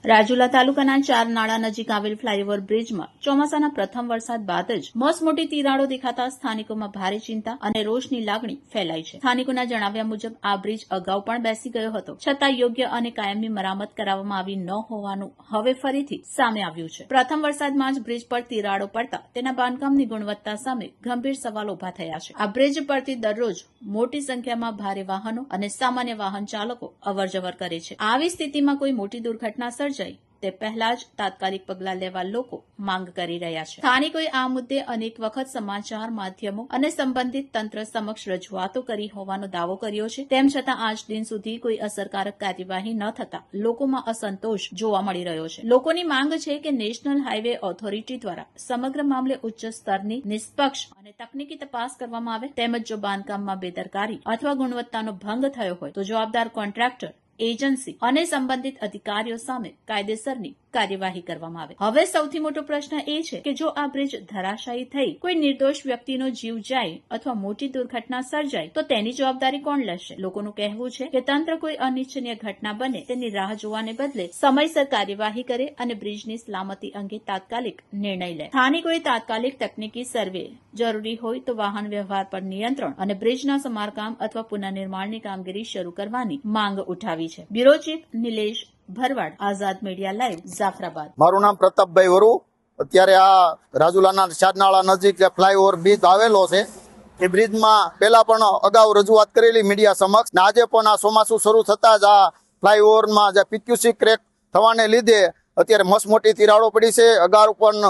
રાજુલા તાલુકાના ચાર નાળા નજીક આવેલ ફ્લાયઓવર બ્રિજમાં ચોમાસાના પ્રથમ વરસાદ બાદ જ મસમોટી તિરાડો દેખાતા સ્થાનિકોમાં ભારે ચિંતા અને રોષની લાગણી ફેલાઈ છે। સ્થાનિકોના જણાવ્યા મુજબ આ બ્રિજ અગાઉ પણ બેસી ગયો હતો, છતાં યોગ્ય અને કાયમી મરામત કરાવવામાં આવી ન હોવાનું હવે ફરીથી સામે આવ્યું છે। પ્રથમ વરસાદમાં જ બ્રિજ પર તિરાડો પડતા તેના બાંધકામની ગુણવત્તા સામે ગંભીર સવાલ ઉભા થયા છે। આ બ્રિજ પરથી દરરોજ મોટી સંખ્યામાં ભારે વાહનો અને સામાન્ય વાહન ચાલકો અવરજવર કરે છે। આવી સ્થિતિમાં કોઈ મોટી દુર્ઘટના સર્જાય તે પહેલા જ તાત્કાલિક પગલાં લેવા લોકો માંગ કરી રહ્યા છે। સ્થાનિકોએ આ મુદ્દે અનેક વખત સમાચાર માધ્યમો અને સંબંધિત તંત્ર સમક્ષ રજૂઆતો કરી હોવાનો દાવો કર્યો છે, તેમ છતાં આજ દિન સુધી કોઈ અસરકારક કાર્યવાહી ન થતા લોકોમાં અસંતોષ જોવા મળી રહ્યો છે। લોકોની માંગ છે કે નેશનલ હાઈવે ઓથોરિટી દ્વારા સમગ્ર મામલે ઉચ્ચ સ્તરની નિષ્પક્ષ અને તકનીકી તપાસ કરવામાં આવે, તેમજ જો બાંધકામમાં બેદરકારી અથવા ગુણવત્તાનો ભંગ થયો હોય તો જવાબદાર કોન્ટ્રાક્ટર, એજન્સી અને સંબંધિત અધિકારીઓ સામે કાયદેસરની કાર્યવાહી કરવામાં આવે। હવે સૌથી મોટો પ્રશ્ન એ છે કે જો આ બ્રિજ ધરાશાયી થઈ કોઈ નિર્દોષ વ્યક્તિનો જીવ જાય અથવા મોટી દુર્ઘટના સર્જાય તો તેની જવાબદારી કોણ લેશે? લોકોનું કહેવું છે કે તંત્ર કોઈ અનિચ્છનીય ઘટના બને તેની રાહ જોવાને બદલે સમયસર કાર્યવાહી કરે અને બ્રિજની સલામતી અંગે તાત્કાલિક નિર્ણય લે। સ્થાનિકોએ તાત્કાલિક તકનીકી સર્વે, જરૂરી હોય તો વાહન વ્યવહાર પર નિયંત્રણ અને બ્રિજના સમારકામ અથવા પુનઃનિર્માણની કામગીરી શરૂ કરવાની માંગ ઉઠાવી છે। બ્યુરો ચીફ નિલેશ ભરવાડ, આઝાદ મીડિયા લાઈવ, જાફરાબાદ। મારું નામ પ્રતાપભાઈ વરુ। અત્યારે આ રાજુલાના ચારનાળા નજીક જે ફ્લાયઓવર બ્રિજ આવેલો છે એ બ્રિજમાં પહેલા પણ અગાઉ રજૂઆત કરેલી મીડિયા સમક્ષ, આજે પણ આ ચોમાસું શરૂ થતા જ આ ફ્લાયઓવરમાં જે પીક્યુસી ક્રેક થવાને લીધે અત્યારે મસમોટી તિરાડો પડી છે। અગાઉ પણ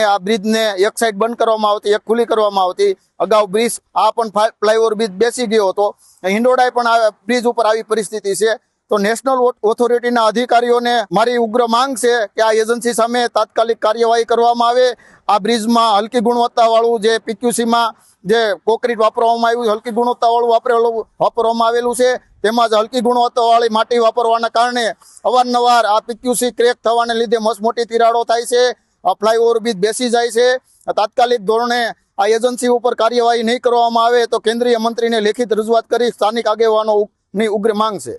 આ બ્રિજને એક સાઈડ બંધ કરવામાં આવતી, એક ખુલ્લી કરવામાં આવતી। અગાઉ બ્રિજ પણ ફ્લાયઓવર બ્રિજ બેસી ગયો હતો। હિંડોળાએ પણ આ બ્રિજ ઉપર આવી પરિસ્થિતિ છે। તો નેશનલ ઓથોરિટીના અધિકારીઓને મારી ઉગ્ર માંગ છે કે આ એજન્સી સામે તાત્કાલિક કાર્યવાહી કરવામાં આવે। આ બ્રિજમાં હલકી ગુણવત્તાવાળું જે પીક્યુસીમાં જે કોન્ક્રીટ વાપરવામાં આવ્યું, હલકી ગુણવત્તાવાળું વાપરવામાં આવેલું છે, તેમજ હલકી ગુણવત્તાવાળી માટી વાપરવાના કારણે અવારનવાર આ પીક્યુસી ક્રેક થવાને લીધે મસમોટી તિરાડો થાય છે। આ ફ્લાયઓવર બ્રિજ બેસી જાય છે। તાત્કાલિક ધોરણે આ એજન્સી ઉપર કાર્યવાહી નહીં કરવામાં આવે તો કેન્દ્રીય મંત્રીને લેખિત રજૂઆત કરી સ્થાનિક આગેવાનોની ઉગ્ર માંગ છે।